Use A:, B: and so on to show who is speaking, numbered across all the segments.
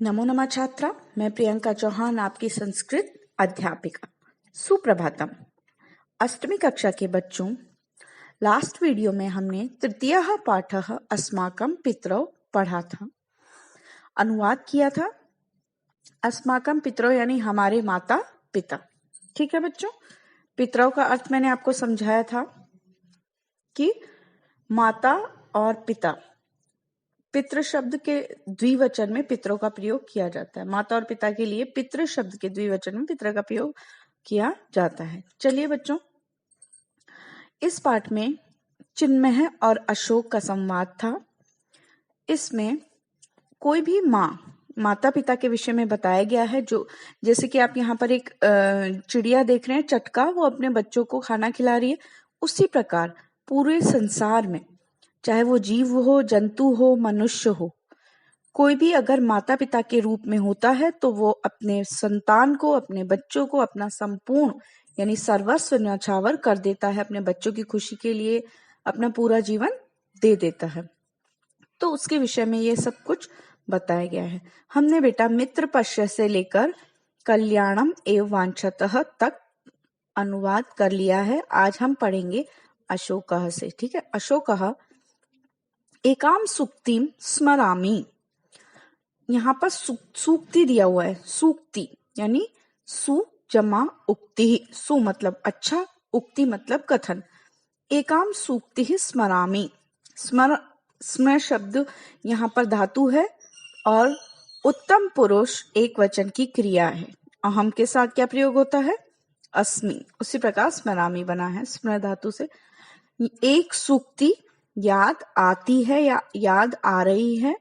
A: नमो नमः छात्रा, मैं प्रियंका चौहान आपकी संस्कृत अध्यापिका। सुप्रभातम। अष्टमी कक्षा के बच्चों, लास्ट वीडियो में हमने तृतीयः पाठः अस्माकं पितरौ पढ़ा था, अनुवाद किया था। अस्माकं पितरौ यानी हमारे माता पिता। ठीक है बच्चों, पितरौ का अर्थ मैंने आपको समझाया था कि माता और पिता। पितृ शब्द के द्विवचन में पितरों का प्रयोग किया जाता है। माता और पिता के लिए पितृ शब्द के द्विवचन में पितर का प्रयोग किया जाता है। चलिए बच्चों, इस पाठ में चिन्मय और अशोक का संवाद था। इसमें कोई भी माता पिता के विषय में बताया गया है। जो जैसे कि आप यहाँ पर एक चिड़िया देख रहे हैं, चटका, वो अपने बच्चों को खाना खिला रही है। उसी प्रकार पूरे संसार में, चाहे वो जीव हो, जंतु हो, मनुष्य हो, कोई भी अगर माता पिता के रूप में होता है तो वो अपने संतान को, अपने बच्चों को अपना संपूर्ण यानी सर्वस्व न्यौछावर कर देता है। अपने बच्चों की खुशी के लिए अपना पूरा जीवन दे देता है। तो उसके विषय में ये सब कुछ बताया गया है। हमने बेटा मित्र पश्य से लेकर कल्याणम एवं वांछतः तक अनुवाद कर लिया है। आज हम पढ़ेंगे अशोकः से। ठीक है, अशोकः एकाम सूक्तिम स्मरामि। यहाँ पर सूक्ति दिया हुआ है। सूक्ति यानी सु जमा उक्ति। सु मतलब अच्छा, उक्ति मतलब कथन। एकाम सूक्ति स्मरामि। स्मर शब्द यहाँ पर धातु है और उत्तम पुरुष एक वचन की क्रिया है। अहम के साथ क्या प्रयोग होता है? अस्मि। उसी प्रकार स्मरामि बना है स्मर धातु से। एक सूक्ति याद आती है या याद आ रही है।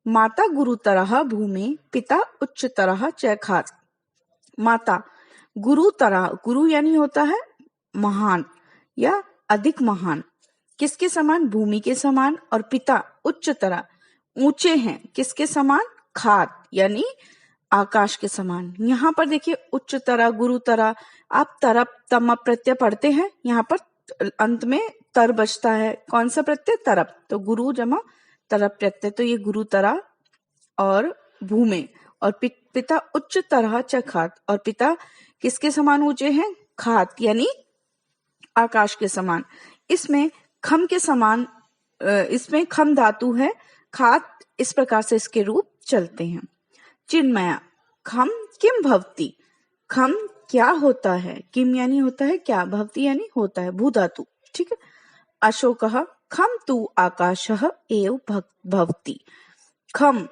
A: माता गुरुतरः भूमि पिता उच्चतरः च खात्। माता गुरुतरः, गुरु यानी होता है महान या अधिक महान, किसके समान? भूमि के समान। और पिता उच्चतरः, ऊंचे हैं, किसके समान? खात् यानी आकाश के समान। यहाँ पर देखिए उच्चतरः, गुरुतरः, आप तरप तम प्रत्यय पढ़ते हैं, यहाँ पर अंत में तर बचता है। कौन सा प्रत्यय? तरप। तो गुरु जमा तरप प्रत्यय, तो ये गुरुतरा और भूमे। और पिता उच्च तरह च खात, और पिता किसके समान ऊंचे हैं? खात यानी आकाश के समान। इसमें खम के समान, इसमें खम धातु है। खात, इस प्रकार से इसके रूप चलते हैं। चिन्मया खम किम भवति। खम क्या होता है? किम यानी होता है क्या, भवति यानी होता है, भू धातु। ठीक है। अशोकः खम तु आकाशः एव भवति। खम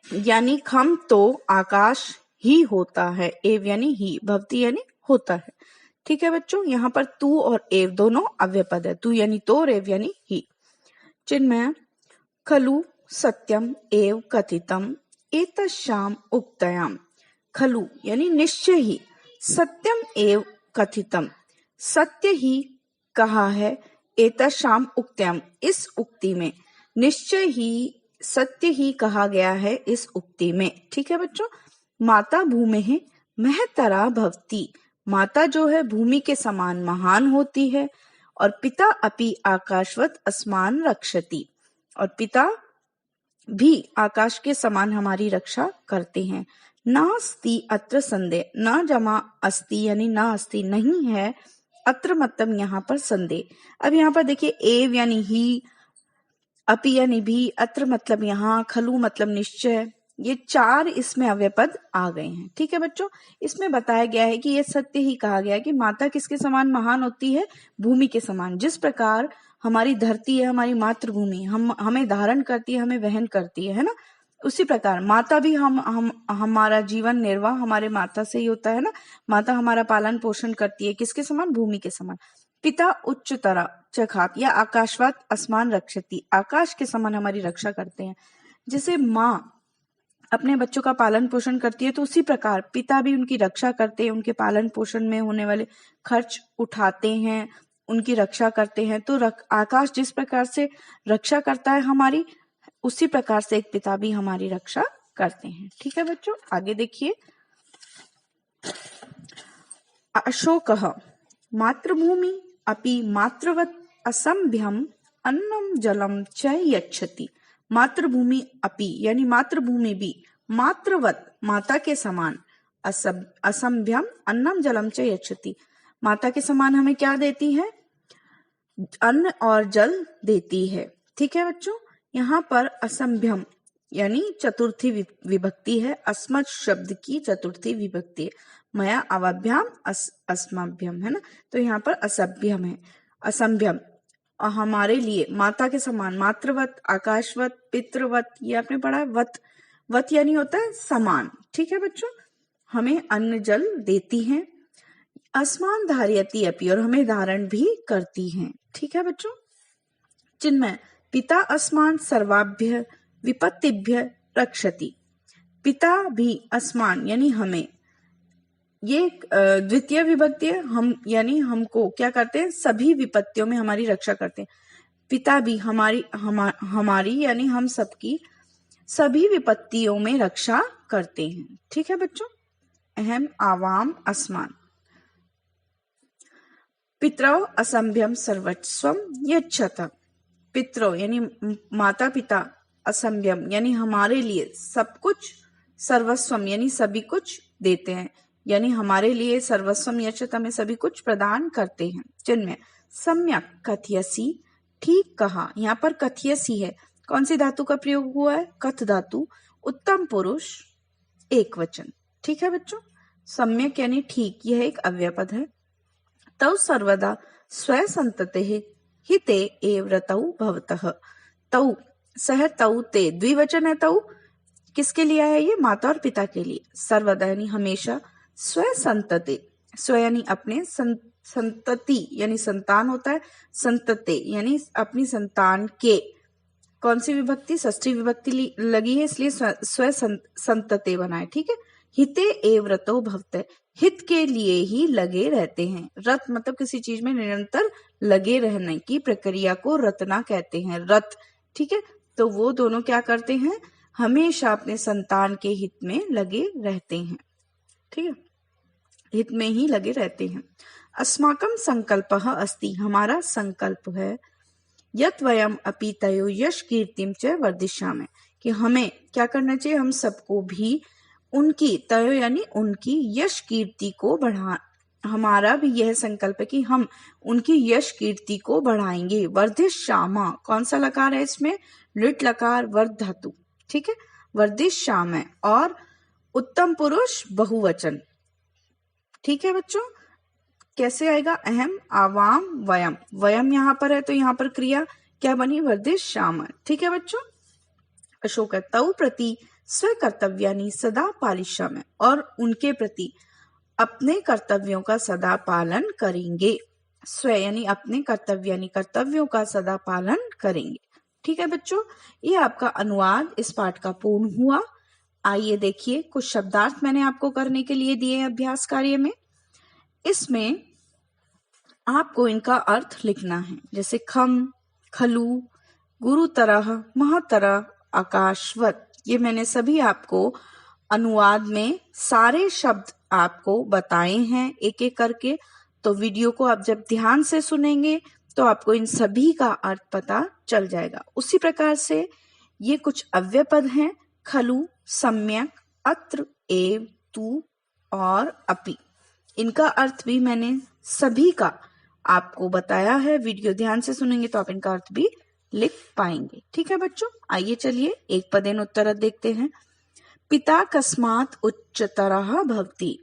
A: यानी खम तो आकाश ही होता है, एव यानी ही, भवति यानी होता है। ठीक है बच्चों, यहाँ पर तू और एव दोनों अव्ययपद है। तू यानी तो और एव यानी ही। चिन्मय खलु सत्यम एव कथितम एतस्याम उक्तयाम। खलु यानी निश्चय ही, सत्यम एव कथितम सत्य ही कहा है, एतस्याम उक्तयाम इस उक्ति में, निश्चय ही सत्य ही कहा गया है इस उक्ति में। ठीक है बच्चों। माता भूमि महतरा भवति। माता जो है भूमि के समान महान होती है। और पिता अपि आकाशवत अस्मान रक्षति, और पिता भी आकाश के समान हमारी रक्षा करते हैं। नास्ति अत्र संदेह। न जमा अस्ति यानी न अस्ति नहीं है, अत्र मतलब यहाँ पर संदेह। अब यहाँ पर देखिए एव यानी ही, अपि यानी भी, अत्र मतलब यहाँ, खलु मतलब निश्चय, ये चार इसमें अव्ययपद आ गए हैं। ठीक है बच्चों, इसमें बताया गया है कि ये सत्य ही कहा गया है कि माता किसके समान महान होती है? भूमि के समान। जिस प्रकार हमारी धरती है हमारी मातृभूमि, हमें धारण करती है, हमें वहन करती है ना, उसी प्रकार माता भी हमारा जीवन निर्वाह हमारे माता से ही होता है ना। माता हमारा पालन पोषण करती है, किसके समान? भूमि के समान। पिता उच्चतरा च खात या आकाशवत अस्मान रक्षति, आकाश के समान हमारी रक्षा करते हैं। जैसे माँ अपने बच्चों का पालन पोषण करती है, तो उसी प्रकार पिता भी उनकी रक्षा करते हैं, उनके पालन पोषण में होने वाले खर्च उठाते हैं, उनकी रक्षा करते हैं। तो आकाश जिस प्रकार से रक्षा करता है हमारी, उसी प्रकार से एक पिता भी हमारी रक्षा करते हैं। ठीक है बच्चों, आगे देखिए। अशोकः मातृभूमि अपि मातृवत असंभ्यम अन्नम जलम च यच्छति। मातृभूमि अपि यानी मातृभूमि भी मातृवत माता के समान, असंभ्यम अन्नम जलम च यच्छति, माता के समान हमें क्या देती है? अन्न और जल देती है। ठीक है बच्चों, यहाँ पर असंभ्यम यानी चतुर्थी विभक्ति है, अस्मत् शब्द की चतुर्थी विभक्ति है, मया अवभ्याम अस्मभ्यम है ना, तो यहाँ पर असभ्यम है, असंभ्यम हमारे लिए माता के समान, मातृवत, आकाशवत, पितृवत, ये आपने पढ़ा है। वत, वत यानी होता है समान। ठीक है बच्चों, हमें अन्न जल देती हैं। अस्मान धारयति अपि, और हमें धारण भी करती हैं। ठीक है बच्चों। चिन्मय, पिता अस्मान सर्वाभ्य विपत्तिभ्य रक्षति, पिता भी अस्मान यानी हमें, ये द्वितीय विभक्ति है, हम यानी हमको क्या करते हैं? सभी विपत्तियों में हमारी रक्षा करते हैं। पिता भी हमारी यानी हम सबकी सभी विपत्तियों में रक्षा करते हैं। ठीक है बच्चों। अहम आवाम अस्मान, पितरौ असंभ्यम सर्वस्वम यच्छत, पितरौ यानी माता पिता, असंभ्यम यानी हमारे लिए सब कुछ, सर्वस्वम यानी सभी कुछ देते हैं, यानी हमारे लिए सर्वस्वम यच्छत हमें सभी कुछ प्रदान करते हैं। चिन्मय, सम्यक कथयसि, ठीक कहा, यहाँ पर कथयसि है, कौन सी धातु का प्रयोग हुआ है? कथ धातु, उत्तम पुरुष एक वचन। ठीक है बच्चों। सम्यक यानी ठीक, यह एक अव्यय पद है। तौ सर्वदा स्व संतते हिते एव रतौ भवतः, तौ सह तौ ते, द्विवचन है तौ, किसके लिए है ये? माता और पिता के लिए। सर्वदा यानी हमेशा, स्व संतते, स्व यानी अपने, संतति यानी संतान होता है, संतते यानी अपनी संतान के, कौन सी विभक्ति? षष्ठी विभक्ति लगी है इसलिए स्व संतते बना है। ठीक है। हिते एव रतो भवते, हित के लिए ही लगे रहते हैं। रत मतलब किसी चीज में निरंतर लगे रहने की प्रक्रिया को रतना कहते हैं, रत। ठीक है, तो वो दोनों क्या करते हैं? हमेशा अपने संतान के हित में लगे रहते हैं। ठीक है, हित में ही लगे रहते हैं। अस्माकं संकल्पः अस्ति, हमारा संकल्प है, यत् वयम अपि तयो यश कीर्तिम च वर्धिष्यामि, कि हमें क्या करना चाहिए? हम सबको भी उनकी, तयो यानी उनकी, यश कीर्ति को बढ़ा, हमारा भी यह संकल्प है कि हम उनकी यश कीर्ति को बढ़ाएंगे। वर्धिष्यामा, कौन सा लकार है इसमें? लिट लकार, वर्ध धातु। ठीक है, वर्धिष्यामि, और उत्तम पुरुष बहुवचन। ठीक है बच्चों, कैसे आएगा? अहम आवाम वयम, वयम यहाँ पर है तो यहाँ पर क्रिया क्या बनी? वर्धिष्यामि। ठीक है बच्चों। अशोक, तौ प्रति स्व कर्तव्यानि सदा पालिष्यामि, और उनके प्रति अपने कर्तव्यों का सदा पालन करेंगे। स्व यानी अपने कर्तव्यानि, कर्तव्यों का सदा पालन करेंगे। ठीक है बच्चों, ये आपका अनुवाद इस पाठ का पूर्ण हुआ। आइए देखिए, कुछ शब्दार्थ मैंने आपको करने के लिए दिए हैं अभ्यास कार्य में। इसमें आपको इनका अर्थ लिखना है, जैसे खम, खलु, गुरुतरः, महतरः, आकाशवत, ये मैंने सभी आपको अनुवाद में सारे शब्द आपको बताए हैं एक एक करके। तो वीडियो को आप जब ध्यान से सुनेंगे तो आपको इन सभी का अर्थ पता चल जाएगा। उसी प्रकार से ये कुछ अव्यय पद हैं, खलु, सम्यक, अत्र, एव, तू और अपि। इनका अर्थ भी मैंने सभी का आपको बताया है। वीडियो ध्यान से सुनेंगे तो आप इनका अर्थ भी लिख पाएंगे। ठीक है बच्चों, आइए चलिए एक पदेन उत्तर देखते हैं। पिता कस्मात उच्चतरः भवति,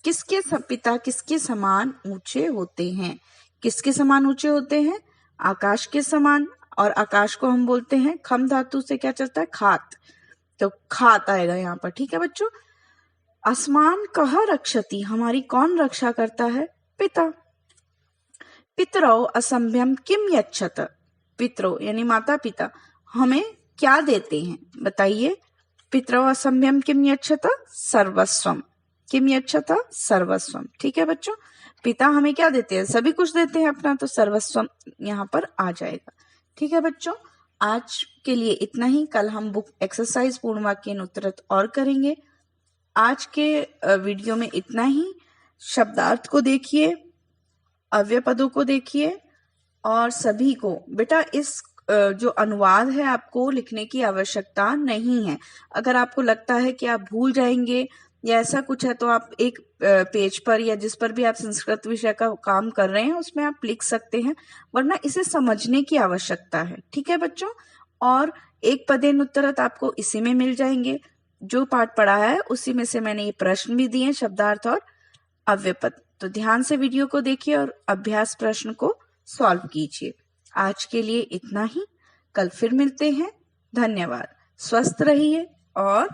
A: किसके पिता किसके समान ऊंचे होते हैं? किसके समान ऊंचे होते हैं? आकाश के समान, और आकाश को हम बोलते हैं, खम धातु से क्या चलता है? खात, तो खात आएगा यहाँ पर। ठीक है बच्चों। अस्मान कह रक्षति, हमारी कौन रक्षा करता है? पिता। पितरौ असंभ्यम किम यच्छत, पितरौ यानी माता पिता हमें क्या देते हैं? बताइए। पितरौ असंभ्यम किम यच्छत, सर्वस्वम, किम यच्छत, सर्वस्वम। ठीक है बच्चों, पिता हमें क्या देते हैं? सभी कुछ देते हैं अपना, तो सर्वस्वम यहाँ पर आ जाएगा। ठीक है बच्चों, आज के लिए इतना ही। कल हम बुक एक्सरसाइज पूर्ण वाक्य उत्तरत और करेंगे। आज के वीडियो में इतना ही। शब्दार्थ को देखिए, अव्यय पदों को देखिए, और सभी को बेटा इस जो अनुवाद है आपको लिखने की आवश्यकता नहीं है। अगर आपको लगता है कि आप भूल जाएंगे या ऐसा कुछ है तो आप एक पेज पर या जिस पर भी आप संस्कृत विषय का काम कर रहे हैं उसमें आप लिख सकते हैं, वरना इसे समझने की आवश्यकता है। ठीक है बच्चों, और एक पदेन उत्तरत आपको इसी में मिल जाएंगे। जो पाठ पढ़ा है उसी में से मैंने ये प्रश्न भी दिए, शब्दार्थ और अव्ययपद। तो ध्यान से वीडियो को देखिए और अभ्यास प्रश्न को सॉल्व कीजिए। आज के लिए इतना ही, कल फिर मिलते हैं। धन्यवाद। स्वस्थ रहिए और